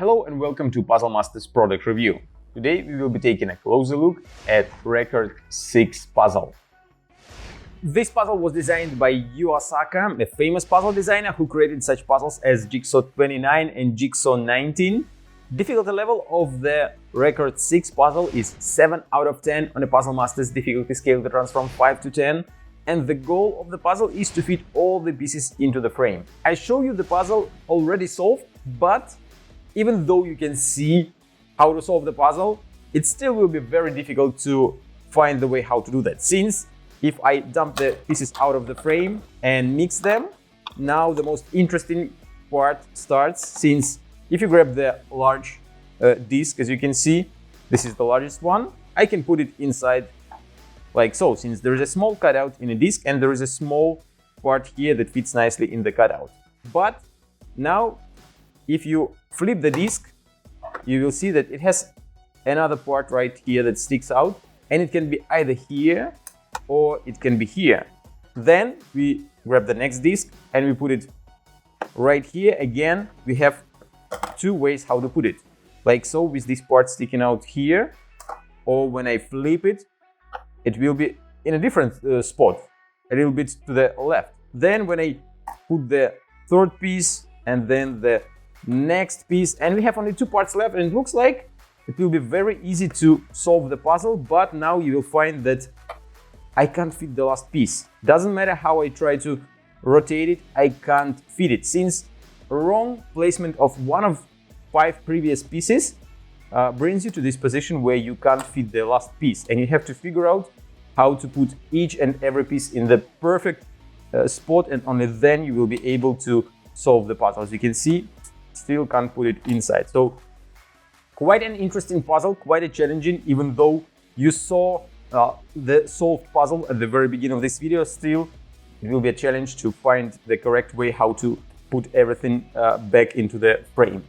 Hello and welcome to Puzzle Masters product review. Today we will be taking a closer look at Record 6 puzzle. This puzzle was designed by Yu Asaka, a famous puzzle designer who created such puzzles as Jigsaw 29 and Jigsaw 19. Difficulty level of the Record 6 puzzle is 7 out of 10 on a Puzzle Masters difficulty scale that runs from 5 to 10. And the goal of the puzzle is to fit all the pieces into the frame. I show you the puzzle already solved, but even though you can see how to solve the puzzle, it still will be very difficult to find the way how to do that. Since if I dump the pieces out of the frame and mix them, now the most interesting part starts. Since if you grab the large disc, as you can see, this is the largest one, I can put it inside like so, since there is a small cutout in a disc and there is a small part here that fits nicely in the cutout. But now, if you flip the disc, you will see that it has another part right here that sticks out, and it can be either here or it can be here. Then we grab the next disc and we put it right here. Again, we have two ways how to put it, like so, with this part sticking out here, or when I flip it, it will be in a different spot, a little bit to the left. Then when I put the third piece and then the next piece, and we have only two parts left, and it looks like it will be very easy to solve the puzzle. But now you will find that I can't fit the last piece. Doesn't matter how I try to rotate it, I can't fit it, since wrong placement of one of 5 previous pieces brings you to this position where you can't fit the last piece, and you have to figure out how to put each and every piece in the perfect spot, and only then you will be able to solve the puzzle. As you can see, still can't put it inside. So quite an interesting puzzle, quite a challenging. Even though you saw the solved puzzle at the very beginning of this video, still it will be a challenge to find the correct way how to put everything back into the frame.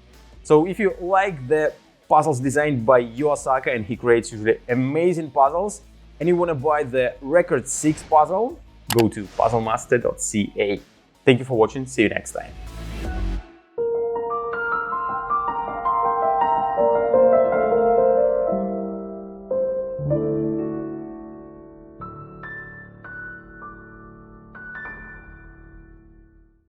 So if you like the puzzles designed by Yu Asaka, and he creates usually amazing puzzles, and you want to buy the Record 6 puzzle, go to puzzlemaster.ca. Thank you for watching. See you next time.